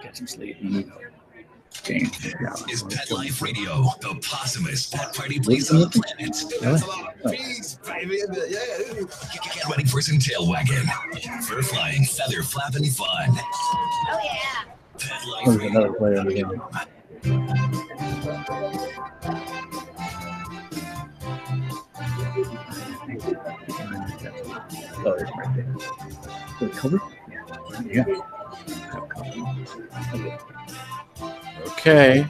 get some sleep. This is Pet Life Radio, the possumest pet party place on the planet. That's a lot of peace, baby. Yeah. Get ready for some tail wagging, fur flying, feather flapping fun. Oh yeah. Pet Life There's Radio. another player in the game. Oh, it's right there. The cover? Yeah. Okay.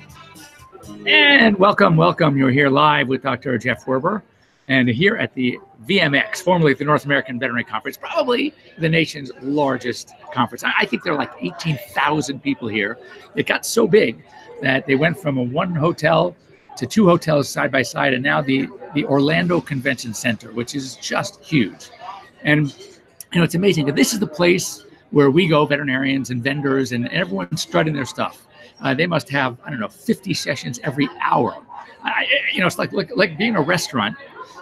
And welcome. You're here live with Dr. Jeff Werber, and here at the VMX, formerly the North American Veterinary Conference, probably the nation's largest conference. I think there are like 18,000 people here. It got so big that they went from a one hotel to two hotels side by side, and now the Orlando Convention Center, which is just huge. And it's amazing that this is the place where we go, veterinarians and vendors, and everyone's strutting their stuff. They must have, 50 sessions every hour. It's like being a restaurant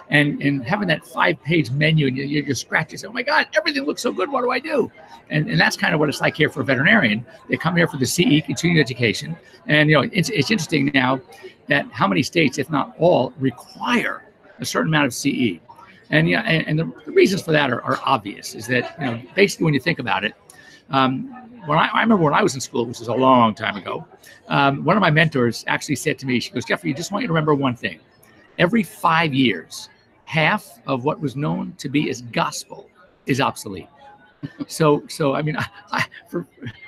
and having that 5-page menu, and you scratch and say, oh my God, everything looks so good. What do I do? And that's kind of what it's like here for a veterinarian. They come here for the CE, continuing education. And, it's interesting now that how many states, if not all, require a certain amount of CE. And the reasons for that are obvious, is that, basically when you think about it, I remember when I was in school, which is a long time ago, one of my mentors actually said to me, she goes, Jeffrey, I just want you to remember one thing. Every 5 years, half of what was known to be as gospel is obsolete. So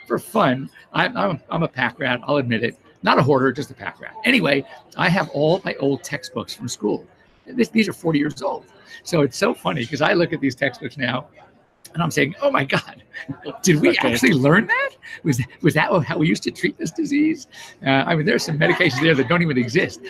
for fun, I'm a pack rat, I'll admit it. Not a hoarder, just a pack rat. Anyway, I have all my old textbooks from school. These are 40 years old. So it's so funny because I look at these textbooks now and I'm saying, oh my God, did we actually learn that? Was that how we used to treat this disease? There's some medications there that don't even exist.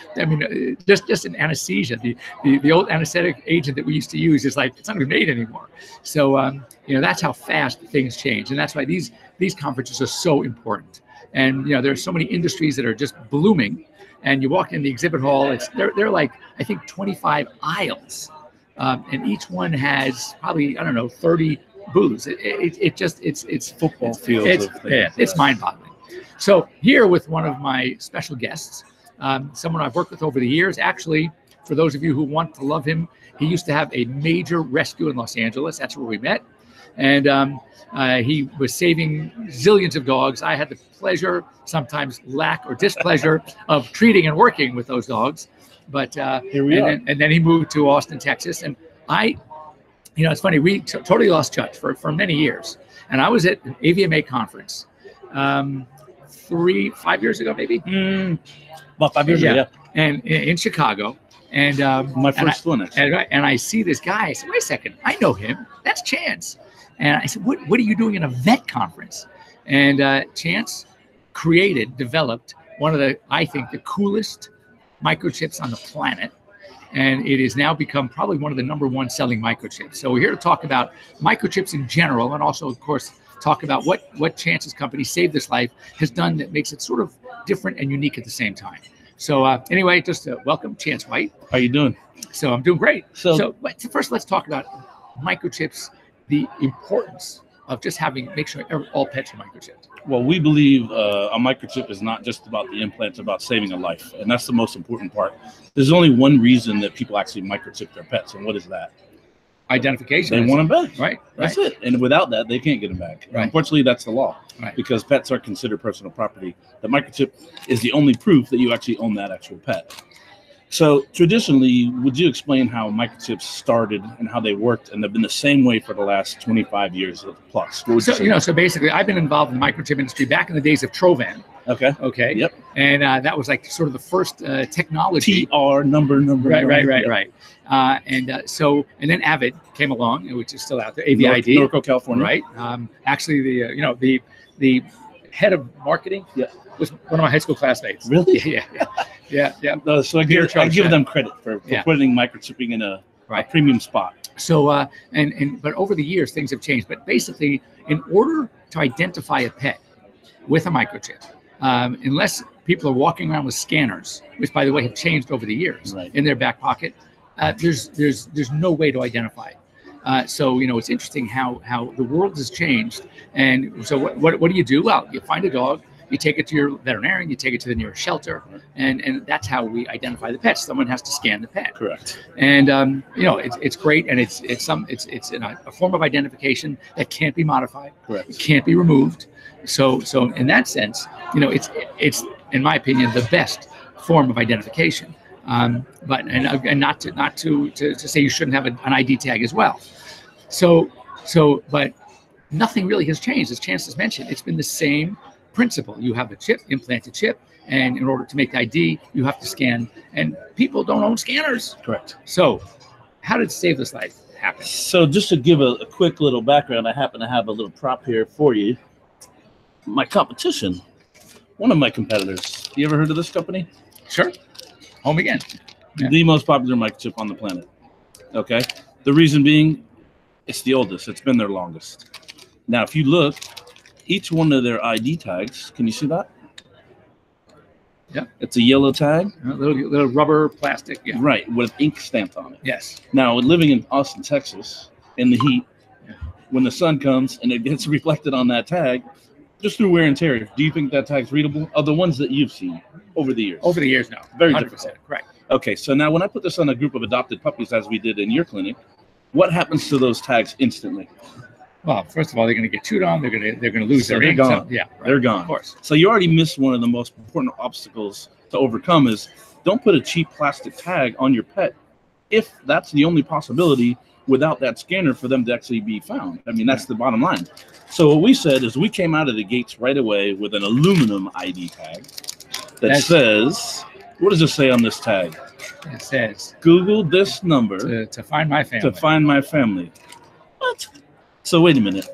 Just an anesthesia, the old anesthetic agent that we used to use is like, it's not even made anymore. So, that's how fast things change. And that's why these conferences are so important. And, there are so many industries that are just blooming. And you walk in the exhibit hall, they're like, I think 25 aisles. And each one has probably, 30 booths. It's football fields. It's mind-boggling. So here with one of my special guests, someone I've worked with over the years. Actually, for those of you who want to love him, he used to have a major rescue in Los Angeles. That's where we met. And he was saving zillions of dogs. I had the pleasure, sometimes lack or displeasure, of treating and working with those dogs. But here we are. And then he moved to Austin, Texas. And it's funny, we totally lost touch for many years. And I was at an AVMA conference 5 years ago, maybe? About 5 years ago, yeah. And in Chicago. And my first one. And I see this guy. I said, wait a second, I know him. That's Chance. And I said, what are you doing in a vet conference? And Chance developed one of I think the coolest microchips on the planet. And it has now become probably one of the #1 selling microchips. So we're here to talk about microchips in general, and also, of course, talk about what Chance's company, Save This Life, has done that makes it sort of different and unique at the same time. So anyway, just welcome Chance White. How you doing? So I'm doing great. So first, let's talk about microchips, the importance of just make sure all pets are microchipped. Well, we believe a microchip is not just about the implant, it's about saving a life. And that's the most important part. There's only one reason that people actually microchip their pets. And what is that? Identification. They want them back. Right. That's it. And without that, they can't get them back. Right. Unfortunately, that's the law. Right. Because pets are considered personal property. The microchip is the only proof that you actually own that actual pet. So traditionally, would you explain how microchips started and how they worked, and they've been the same way for the last 25 years plus? So basically, I've been involved in the microchip industry back in the days of Trovan. Okay. Yep. And that was like sort of the first technology. TR number. Right. And then Avid came along, which is still out there. AVID. Norco, California. Right. Actually, the head of marketing was one of my high school classmates. Really? Yeah. So I give them credit for putting microchipping in a premium spot. So but over the years things have changed. But basically, in order to identify a pet with a microchip, unless people are walking around with scanners, which by the way have changed over the years, in their back pocket, there's no way to identify. So it's interesting how the world has changed. And so what do you do? Well, you find a dog. You take it to your veterinarian, you take it to the nearest shelter, and that's how we identify the pets. Someone has to scan the pet. Correct. And it's great, and it's a form of identification that can't be modified. Correct. It can't be removed. So in that sense, it's in my opinion the best form of identification. But not to say you shouldn't have an ID tag as well. But nothing really has changed. As Chance has mentioned, it's been the same principle. You have a chip, implanted chip, and in order to make the ID, you have to scan. And people don't own scanners. Correct. So, how did Save This Life happen? So, just to give a quick little background, I happen to have a little prop here for you. My competition, one of my competitors. You ever heard of this company? Sure. Home Again. Yeah. The most popular microchip on the planet. Okay. The reason being, it's the oldest. It's been their longest. Now, if you look, each one of their ID tags, can you see that? Yeah. It's a yellow tag. A little rubber plastic. Yeah. Right, with ink stamped on it. Yes. Now, living in Austin, Texas, in the heat, when the sun comes and it gets reflected on that tag, just through wear and tear, do you think that tag's readable? Of the ones that you've seen over the years? Over the years, no. Very 100%. difficult. Right. Okay, so now when I put this on a group of adopted puppies, as we did in your clinic, what happens to those tags instantly? Well, first of all, they're going to get chewed on. They're going to lose So their they're ink. gone. So, yeah, right. They're gone. Of course. So you already missed one of the most important obstacles to overcome is don't put a cheap plastic tag on your pet if that's the only possibility without that scanner for them to actually be found. I mean, that's the bottom line. So what we said is we came out of the gates right away with an aluminum ID tag that says, what does it say on this tag? It says, Google this number to find my family. to find my family. What? So wait a minute.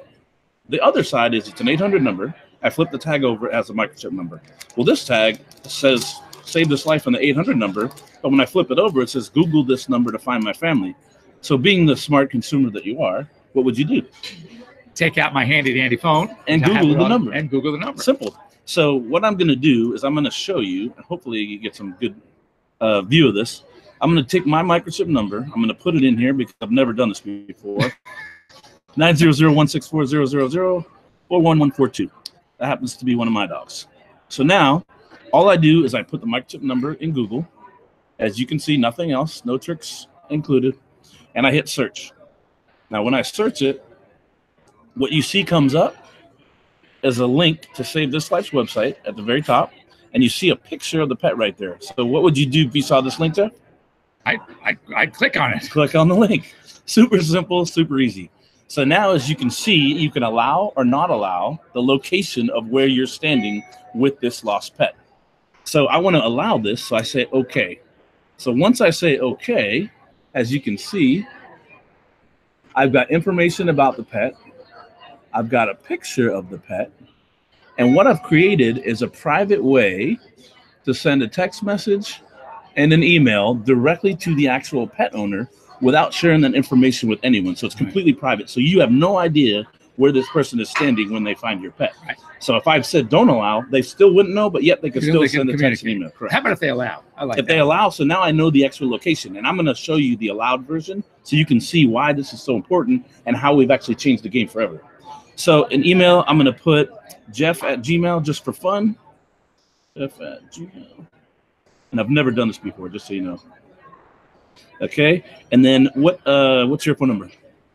The other side is it's an 800 number. I flip the tag over as a microchip number. Well, this tag says Save This Life on the 800 number, but when I flip it over, it says Google this number to find my family. So being the smart consumer that you are, what would you do? Take out my handy dandy phone and Google the number. And Google the number. Simple. So what I'm going to do is I'm going to show you, and hopefully you get some good view of this. I'm going to take my microchip number. I'm going to put it in here because I've never done this before. 900-164-000 or 1142. That happens to be one of my dogs. So now, all I do is I put the microchip number in Google. As you can see, nothing else, no tricks included. And I hit search. Now, when I search it, what you see comes up is a link to Save This Life's website at the very top. And you see a picture of the pet right there. So what would you do if you saw this link there? I'd click on it. Click on the link. Super simple, super easy. So now, as you can see, you can allow or not allow the location of where you're standing with this lost pet. So I want to allow this, so I say okay. So once I say okay, as you can see, I've got information about the pet. I've got a picture of the pet. And what I've created is a private way to send a text message and an email directly to the actual pet owner without sharing that information with anyone. So it's completely private. So you have no idea where this person is standing when they find your pet. Right. So if I've said don't allow, they still wouldn't know, but yet they could still send a text and email. Correct. How about if they allow? I like if they allow, so now I know the actual location. And I'm going to show you the allowed version so you can see why this is so important and how we've actually changed the game forever. So in email, I'm going to put Jeff@Gmail just for fun. Jeff@Gmail. And I've never done this before, just so you know. Okay. And then what's your phone number?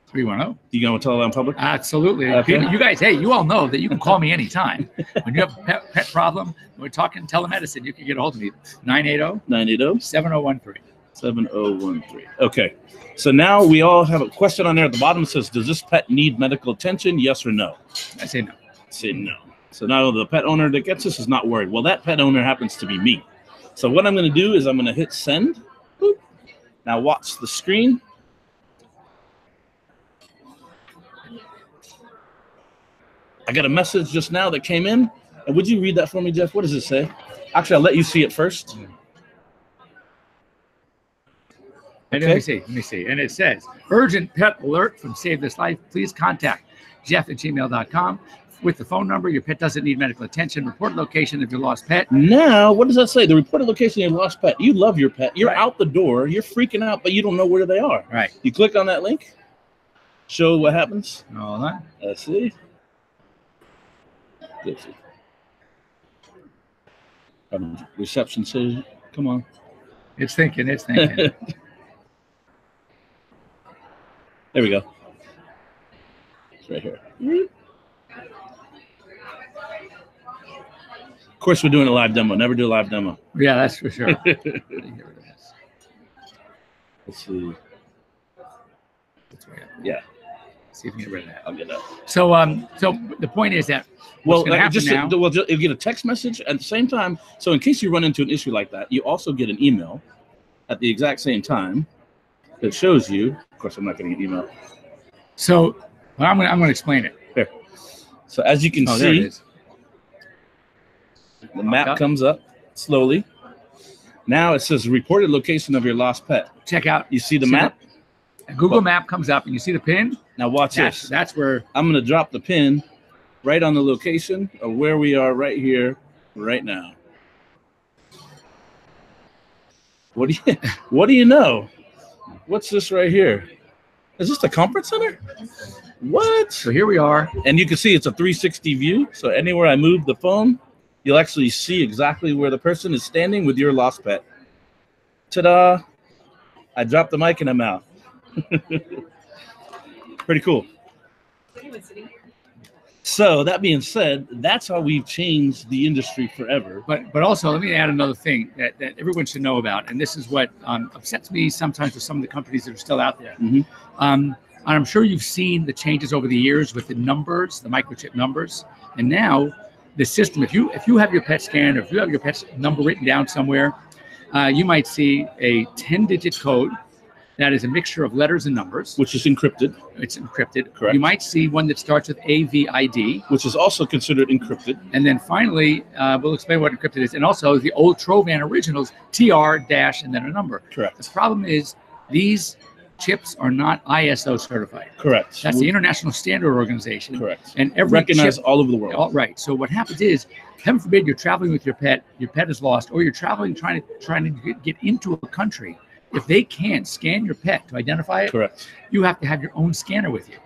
310. You going to tell that in public? Absolutely. Okay. You guys, hey, you all know that you can call me anytime. When you have a pet problem, we're talking telemedicine, you can get a hold of me. 980-7013. 7013. Okay. So now we all have a question on there at the bottom. It says, does this pet need medical attention? Yes or no? I say no. Say no. So now the pet owner that gets this is not worried. Well, that pet owner happens to be me. So what I'm going to do is I'm going to hit send. Boop. Now watch the screen. I got a message just now that came in. And would you read that for me, Jeff? What does it say? Actually, I'll let you see it first. Okay. Let me see. And it says, urgent pet alert from Save This Life. Please contact jeff@gmail.com with the phone number. Your pet doesn't need medical attention. Report location of your lost pet. Now, what does that say? The reported location of your lost pet. You love your pet. You're out the door. You're freaking out, but you don't know where they are. Right. You click on that link. Show what happens. Hold on. Let's see. Let's see. Reception says, come on. It's thinking. It's thinking. There we go. It's right here. Of course, we're doing a live demo. Never do a live demo. Yeah, that's for sure. Let's see. Yeah. See if you can get rid of that. I'll get that. So, so the point is that Well, just now, you get a text message at the same time. So in case you run into an issue like that, you also get an email at the exact same time that shows you. Of course, I'm not getting an email. So I'm going to explain it. Here. So as you can Oh, there it see, is. the map comes up slowly. Now it says reported location of your lost pet. Check out. You see the map? A Google map comes up and you see the pin. Now watch this. That's where I'm going to drop the pin right on the location of where we are right here, right now. What do you know? What's this right here? Is this the conference center? What? So here we are. And you can see it's a 360 view. So anywhere I move the phone, you'll actually see exactly where the person is standing with your lost pet. Ta-da! I dropped the mic and I'm out. Pretty cool. So that being said, that's how we've changed the industry forever. But also, let me add another thing that everyone should know about, and this is what upsets me sometimes with some of the companies that are still out there. Mm-hmm. And I'm sure you've seen the changes over the years with the numbers, the microchip numbers, and now the system. If you have your pet scanned, or if you have your pet's number written down somewhere, you might see a 10-digit code that is a mixture of letters and numbers. Which is encrypted. It's encrypted. Correct. You might see one that starts with AVID. Which is also considered encrypted. And then finally, we'll explain what encrypted is. And also the old Trovan originals, TR dash and then a number. Correct. The problem is these chips are not ISO certified. Correct. That's the International Standard Organization. Correct. And every recognized chip, all over the world. Right. So what happens is, heaven forbid you're traveling with your pet is lost, or you're traveling trying to get into a country. If they can't scan your pet to identify it, correct, you have to have your own scanner with you.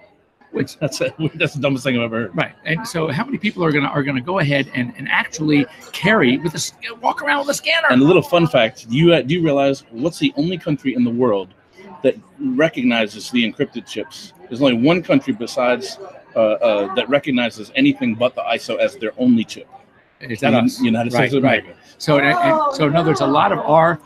Which that's the dumbest thing I've ever heard. Right. And so how many people are gonna go ahead and actually carry with walk around with a scanner? And a little fun fact, do you realize what's the only country in the world that recognizes the encrypted chips? There's only one country besides that recognizes anything but the ISO as their only chip. Is that us? United States of America. Right. So so in other words, a lot of our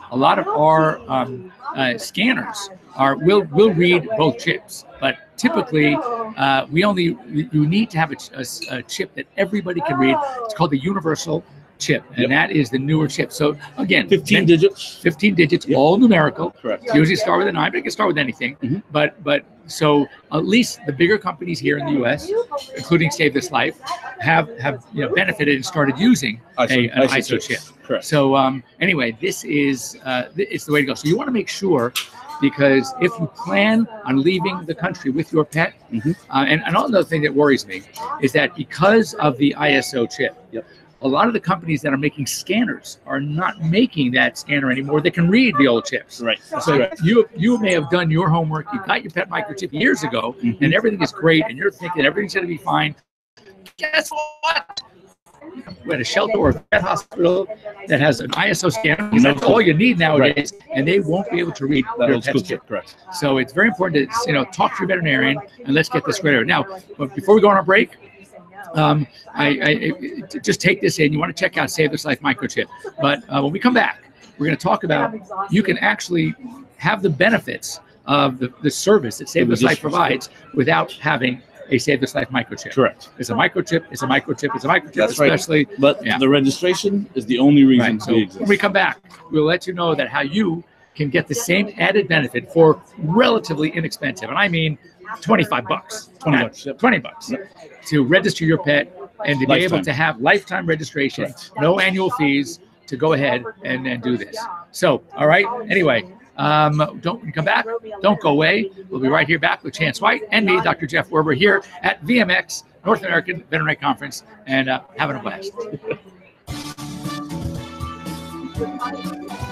scanners will read both chips, but typically you need to have a chip that everybody can read. It's called the universal chip, and that is the newer chip. So again, 15 digits. 15 digits, all numerical. Correct. Usually start with a 9, but it can start with anything. Mm-hmm. But so at least the bigger companies here in the U.S., including Save This Life, have benefited and started using an ISO chip. Correct. So anyway, this is it's the way to go. So you want to make sure, because if you plan on leaving the country with your pet, mm-hmm. And another thing that worries me is that because of the ISO chip, a lot of the companies that are making scanners are not making that scanner anymore. They can read the old chips. Right. So you may have done your homework. You got your pet microchip years ago, mm-hmm. and everything is great, and you're thinking everything's going to be fine. Guess what? We're at a shelter or a pet hospital that has an ISO scanner. That's all you need nowadays, and they won't be able to read your pet's chip. Correct. So it's very important to talk to your veterinarian, and let's get this squared away. Now, but before we go on our break, I just take this in. You want to check out Save This Life microchip, but when we come back, we're going to talk about you can actually have the benefits of the service that Save This Life provides without having a Save This Life microchip. Correct. It's a microchip. It's a microchip. It's a microchip. That's especially, right. But the registration is the only reason right. So we exist. when we come back, we'll let you know that how you can get the same added benefit for relatively inexpensive, and I mean $25. 20 bucks to register your pet and to be able to have lifetime registration, correct. No annual fees, to go ahead and do this. So, all right. Anyway, don't come back. Don't go away. We'll be right here back with Chance White and me, Dr. Jeff Werber, here at VMX, North American Veterinary Conference, and having a blast.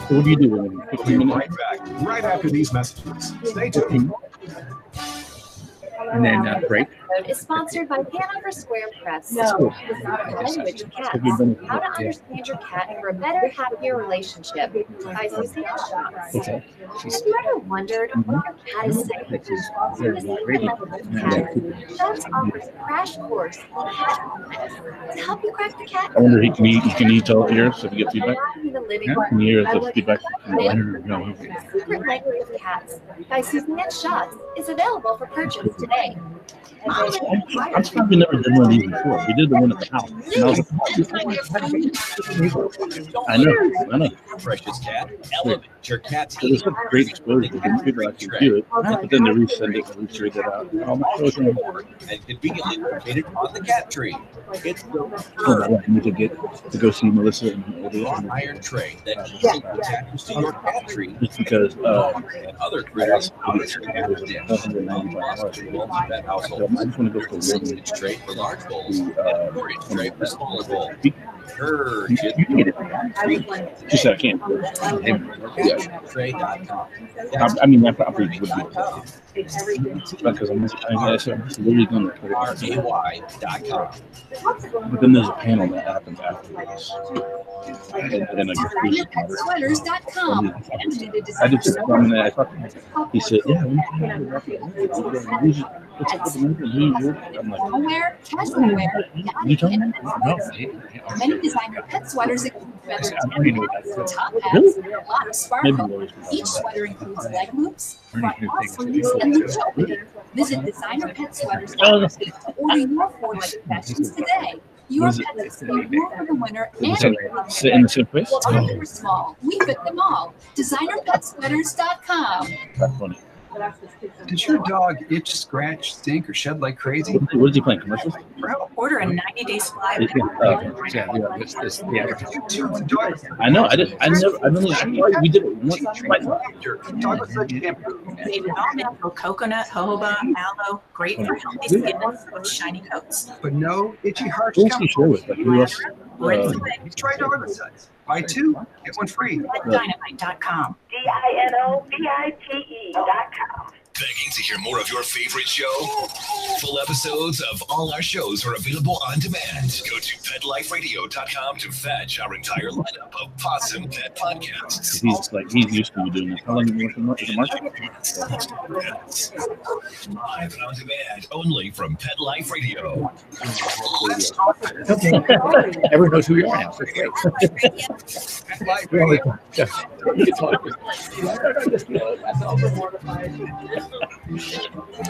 What do you do? We'll be right back right after these messages. Stay tuned. And then break. episode is sponsored by Hanover Square Press. Language Cats, How to Understand Your Cat for a Better, Happier Relationship by Suzanne Schatz. Have you ever wondered what your cat is saying? Schatz offers a crash course in cat kindness to help you crack the cat. I wonder, can you tell it here so if you get feedback? In the living Can room. you hear the feedback? Secret Language of Cats by Suzanne Schatz is available for purchase today. I'm surprised we never did one of these before. We did the one at the house. And I know. Precious cat, elevate your cat's So there's such great exposure. People actually do it, but then they resend it and retrade it out. and conveniently located on the cat tree. It's I need to get to go see Melissa and wrought iron tray that easily attaches to your cat tree. just because And other critters out of your cat it was dish. $195. That household. I just want to go to 6-inch tray for large bowls. the 4-inch tray for smaller bowls. you can get it. She said I can't. Tray.com. I mean, that probably would be okay. Because I'm just literally going to put it. RKY.com. But then there's a panel that happens afterwards. And like, DesignerPetSweaters.com. I did just come in there. I talked to him. He said, "Yeah, we can do that." I'm like, Wear, casual wear, "You telling me?" No. many designer pet sweaters include feathered I already know that. top Really? hats, a lot of Maybe sparkle. Lois would Each know. sweater includes leg loops, Learning front new paw things. sleeves, and leash opening. Visit designerpetsweaters.com to order your 4-leg confections today. Your Was it- pet is more for the winter and Sit in the same place? big or small. We fit them all. DesignerPetSweaters.com. That's funny. Does your dog itch, scratch, stink, or shed like crazy? What is he playing? Commercials? Order a 90-day supply of I know. I don't think we did it once. Your dog looks like shampoo. made with all natural coconut, jojoba, aloe, great for healthy skin with shiny coats. But no itchy, harsh Who else do you share chemicals. with? Like, who else? Ready to play? Try Dogicides. Buy 2, get 1 free. Dynamite.com. DINOVITE.com. Begging to hear more of your favorite show? Full episodes of all our shows are available on demand. Go to PetLifeRadio.com to fetch our entire lineup of Possum Pet podcasts. He's used to doing this. How long have you been working with Mark? Live and on demand only from Pet Life Radio. Everyone knows who you are now. So it's great. We're only- yeah, you can talk.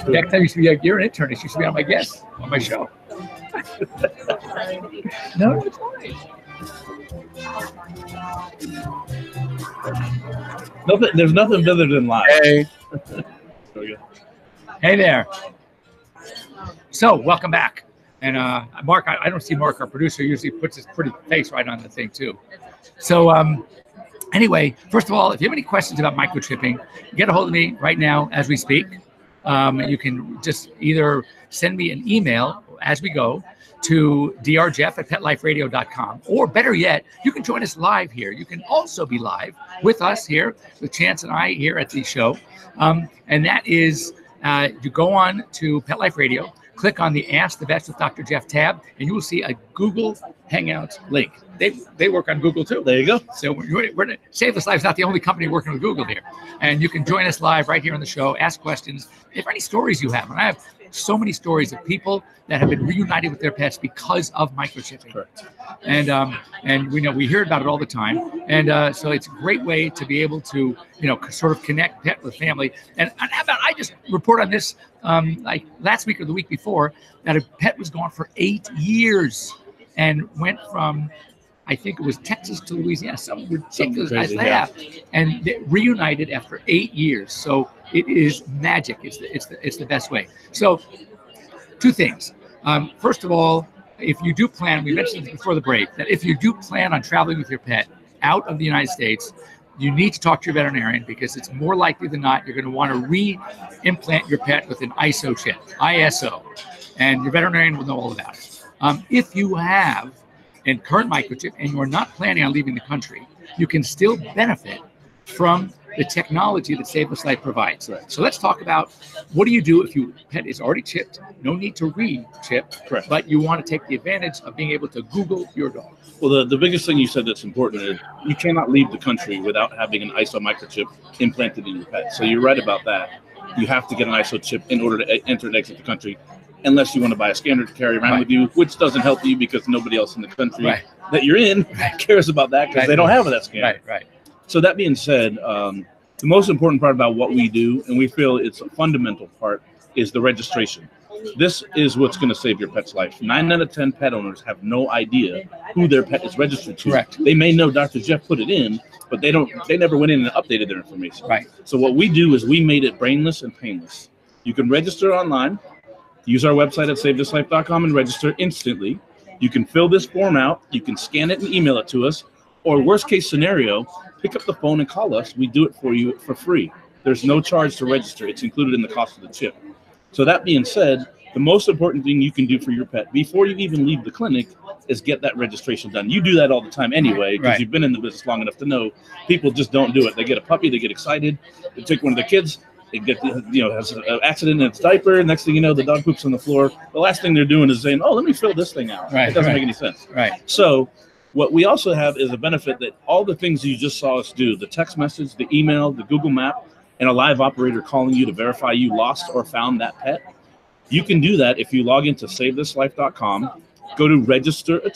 Next time you should be like, you're an intern. You should be on my guest on my show. No, it's fine. There's nothing better than live. Hey. There we go. Hey there. So, welcome back. And Mark, I don't see Mark, our producer, usually puts his pretty face right on the thing too. So, anyway, first of all, if you have any questions about microchipping, get a hold of me right now as we speak. You can just either send me an email as we go to drjeff@petliferadio.com, or better yet, you can join us live here. You can also be live with us here, with Chance and I here at the show. And that is, you go on to Pet Life Radio, click on the Ask the Vets with Dr. Jeff tab, and you will see a Google Hangouts link. They work on Google too. There you go. So we're Save This Life is not the only company working with Google here. And you can join us live right here on the show, ask questions. If there are any stories you have, and I have so many stories of people that have been reunited with their pets because of microchipping. Correct. And we know we hear about it all the time. And so it's a great way to be able to, sort of connect pet with family. And how about I just report on this like last week or the week before that a pet was gone for 8 years and went from, I think it was Texas to Louisiana, some ridiculous guys they have, and they reunited after 8 years. So it is magic. It's the best way. So 2 things. First of all, if you do plan, we mentioned this before the break, that if you do plan on traveling with your pet out of the United States, you need to talk to your veterinarian, because it's more likely than not you're going to want to re-implant your pet with an ISO chip, ISO, and your veterinarian will know all about it. If you have a current microchip and you are not planning on leaving the country, you can still benefit from the technology that Save This Life provides. So let's talk about, what do you do if your pet is already chipped, no need to re-chip, but you want to take the advantage of being able to Google your dog? Well, the biggest thing you said that's important is you cannot leave the country without having an ISO microchip implanted in your pet. So you're right about that. You have to get an ISO chip in order to enter and exit the country, unless you want to buy a scanner to carry around with you, which doesn't help you because nobody else in the country that you're in cares about that because they don't have that scanner. So that being said, the most important part about what we do, and we feel it's a fundamental part, is the registration. This is what's going to save your pet's life. 9 out of 10 pet owners have no idea who their pet is registered to. They may know Dr. Jeff put it in, but they never went in and updated their information. So what we do is we made it brainless and painless. You can register online, use our website at savethislife.com and register instantly. You can fill this form out, you can scan it and email it to us, or worst case scenario, pick up the phone and call us. We do it for you for free. There's no charge to register. It's included in the cost of the chip. So that being said, the most important thing you can do for your pet before you even leave the clinic is get that registration done. You do that all the time anyway, because you've been in the business long enough to know people just don't do it. They get a puppy, they get excited, they take one of their kids, they get, has an accident in its diaper. Next thing you know, the dog poops on the floor. The last thing they're doing is saying, oh, let me fill this thing out. It doesn't make any sense. So what we also have is a benefit that all the things you just saw us do, the text message, the email, the Google map, and a live operator calling you to verify you lost or found that pet, you can do that if you log into savethislife.com, go to register a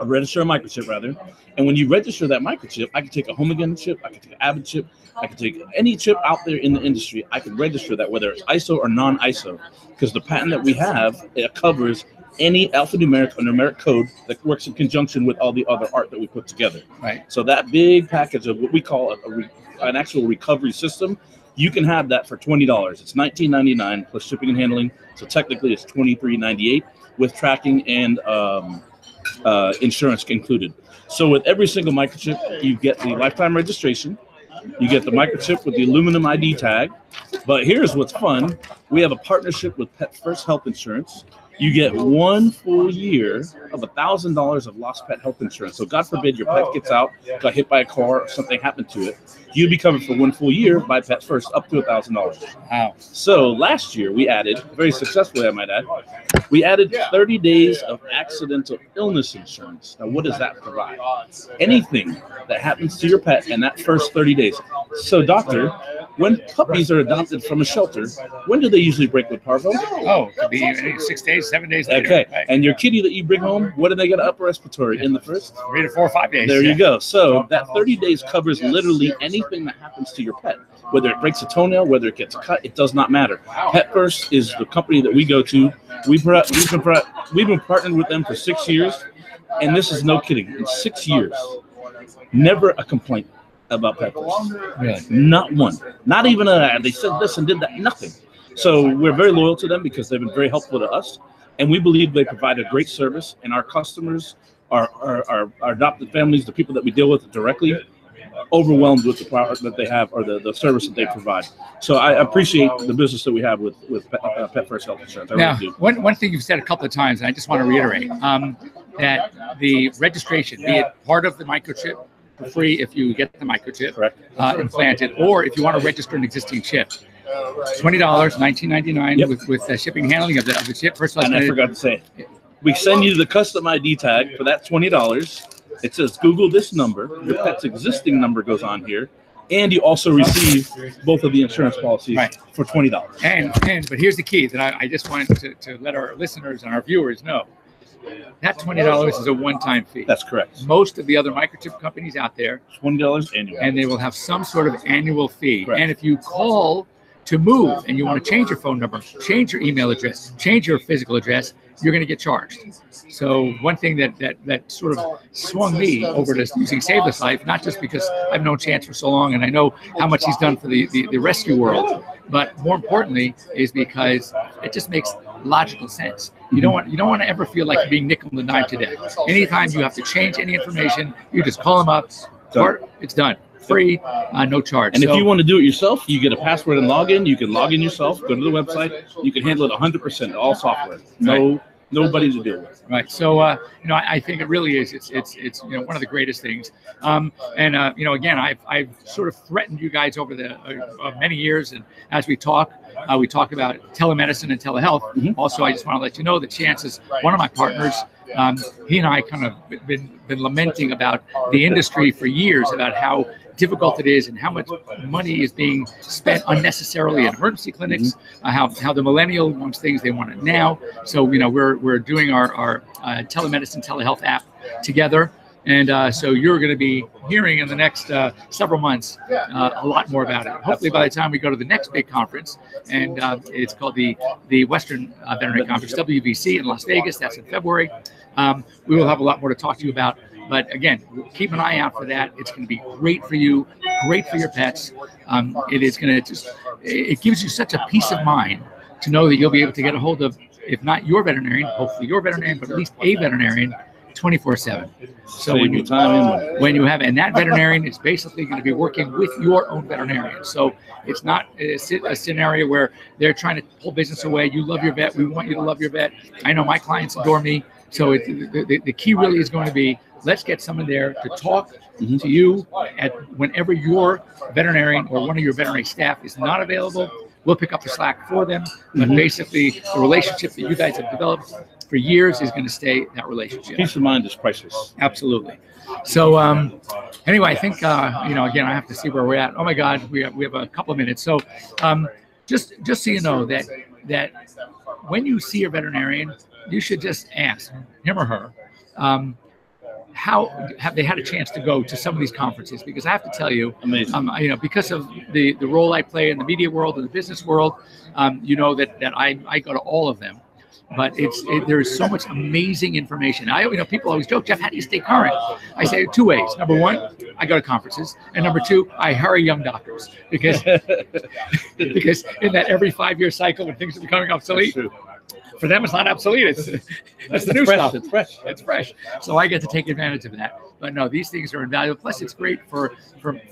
microchip rather. And when you register that microchip, I can take a Home Again chip, I can take an Avid chip, I can take any chip out there in the industry. I can register that, whether it's ISO or non-ISO, because the patent that we have, it covers any alphanumeric or numeric code that works in conjunction with all the other art that we put together. So that big package of what we call an actual recovery system, you can have that for $20. It's $19.99 plus shipping and handling. So technically it's $23.98 with tracking and insurance included. So with every single microchip, you get the lifetime registration, you get the microchip with the aluminum ID tag. But here's what's fun. We have a partnership with Pet First Health Insurance. You get 1 full year of $1,000 of lost pet health insurance. So God forbid your pet gets out, got hit by a car, or something happened to it. You'd be covered for 1 full year by Pet First, up to $1,000. Wow. So last year we added, very successfully I might add, we added 30 days of accidental illness insurance. Now what does that provide? Anything that happens to your pet in that first 30 days. So doctor, when puppies are adopted from a shelter, when do they usually break with parvo? Oh, it could be 6 days, 7 days later. Okay, and your kitty that you bring home, what do they get upper respiratory in the first? 3 to 4 or 5 days. There you go. So that 30 days covers literally anything that happens to your pet. Whether it breaks a toenail, whether it gets cut, it does not matter. Pet First is the company that we go to. We've been partnered with them for 6 years, and this is no kidding. In 6 years, never a complaint about Pet First. Really? Not one. Not even they said this and did that. Nothing. So we're very loyal to them because they've been very helpful to us, and we believe they provide a great service. And our customers, our adopted families, the people that we deal with directly, overwhelmed with the product that they have or the service that they provide. So I appreciate the business that we have with Pet First Health Insurance. Now, one thing you've said a couple of times, and I just want to reiterate, that the registration, be it part of the microchip, for free if you get the microchip implanted, or if you want to register an existing chip, $20, $19.99 with shipping and handling of the chip. First of all, and I forgot to say, we send you the custom ID tag for that $20. It says Google this number. Your pet's existing number goes on here, and you also receive both of the insurance policies for $20. But here's the key that I just wanted to let our listeners and our viewers know. That $20 is a one-time fee. That's correct. Most of the other microchip companies out there, $20 annual, and they will have some sort of annual fee. Correct. And if you call to move and you want to change your phone number, change your email address, change your physical address, you're going to get charged. So one thing that sort of swung me over to using Save This Life, not just because I've known Chance for so long and I know how much he's done for the rescue world, but more importantly is because it just makes logical sense. You don't want to ever feel like you're being nickel and dime to death. Anytime you have to change any information, you just call them up. It's done. Free, no charge. And if you want to do it yourself, you get a password and login. You can log in yourself. Go to the website. You can handle it 100%. All software. No Nobody to deal with. Right. So, I think it really is. It's one of the greatest things. Again, I've sort of threatened you guys over the many years, and as we talk about telemedicine and telehealth. Mm-hmm. Also, I just want to let you know that Chance is one of my partners. He and I kind of been lamenting about the industry for years, about how difficult it is and how much money is being spent unnecessarily in emergency clinics, how the millennial wants things, they want it now. So we're doing our telemedicine telehealth app together, and so you're going to be hearing in the next several months a lot more about it. Hopefully by the time we go to the next big conference, and it's called the Western Veterinary Conference, WVC, in Las Vegas. That's in February. We will have a lot more to talk to you about. But again, keep an eye out for that. It's going to be great for you, great for your pets. It is going to it gives you such a peace of mind to know that you'll be able to get a hold of, if not your veterinarian, hopefully your veterinarian, but at least a veterinarian 24/7. So when you have, and that veterinarian is basically going to be working with your own veterinarian. So it's not a scenario where they're trying to pull business away. You love your vet. We want you to love your vet. I know my clients adore me. So the key really is going to be, let's get someone there to talk to you at whenever your veterinarian or one of your veterinary staff is not available. We'll pick up the slack for them. But basically, the relationship that you guys have developed for years is going to stay that relationship. Peace of mind is priceless. Absolutely. So anyway, I think again, I have to see where we're at. Oh my God, we have a couple of minutes. So just so you know that when you see a veterinarian, you should just ask him or her, how have they had a chance to go to some of these conferences? Because I have to tell you, because of the role I play in the media world and the business world, that I go to all of them. But there's so much amazing information. People always joke, Jeff, how do you stay current? I say two ways. Number one, I go to conferences, and number two, I hurry young doctors because in that every 5-year cycle when things are becoming obsolete. For them, it's not obsolete. It's the new stuff. It's fresh. It's fresh. So I get to take advantage of that. But no, these things are invaluable. Plus, it's great for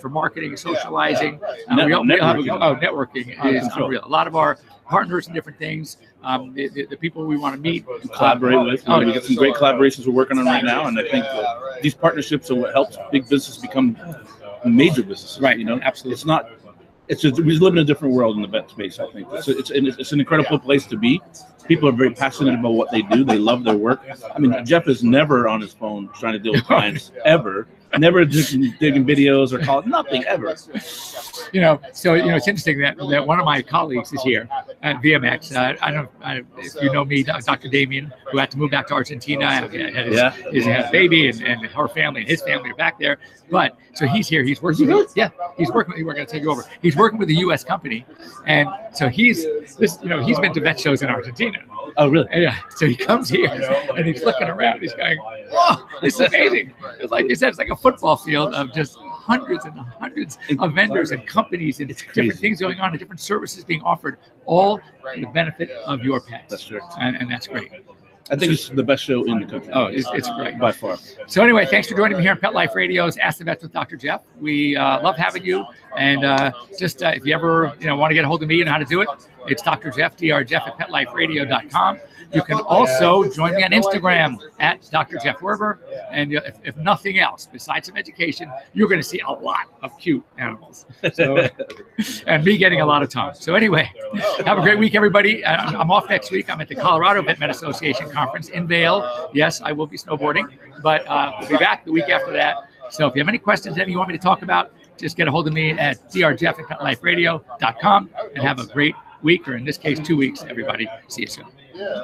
marketing, socializing. Networking is unreal. A lot of our partners in different things, the people we want to meet, collaborate with. We got some great collaborations we're working on right now, and I think these partnerships are what helps big business become major businesses. Right. Absolutely. It's not. It's just, we live in a different world in the vet space. I think it's an incredible place to be. People are very passionate about what they do. They love their work. I mean, Jeff is never on his phone trying to deal with clients ever. Never digging videos or calls. Nothing ever. So it's interesting that one of my colleagues is here at VMX. I don't know if you know me, Dr. Damien, who had to move back to Argentina. He had a baby, and her family and his family are back there. But so he's here. He's working. We're going to take you over. He's working with a U.S. company, and so he's been to vet shows in Argentina. Oh, really? Yeah. So he comes here and he's looking around. He's going, "Whoa, this is amazing!" It's like you said, it's like a football field of just hundreds and hundreds of vendors and companies and different things going on and different services being offered, all for the benefit of your pets. That's true, and that's great. I think it's the best show in the country. Oh, it's great. By far. So anyway, thanks for joining me here on Pet Life Radio's Ask the Vets with Dr. Jeff. We love having you. And if you ever want to get a hold of me and how to do it, it's Dr. Jeff, Jeff at PetLifeRadio.com. You can also join me on Instagram at Dr. Jeff Werber. And if nothing else, besides some education, you're going to see a lot of cute animals. So, and me getting a lot of time. So anyway, have a great week, everybody. I'm off next week. I'm at the Colorado Vet Med Association Conference in Vail. Yes, I will be snowboarding, but we'll be back the week after that. So if you have any questions, anything you want me to talk about, just get a hold of me at drjeff at PetLifeRadio.com and have a great week, or in this case, 2 weeks, everybody. See you soon. So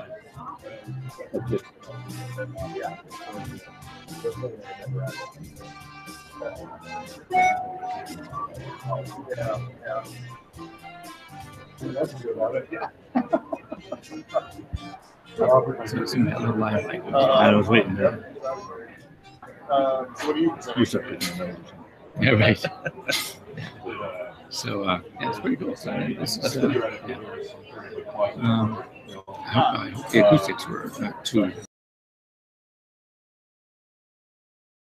it's in that little live language. I was waiting there. Yeah, right. So it's pretty cool. So this is I hope the acoustics were not too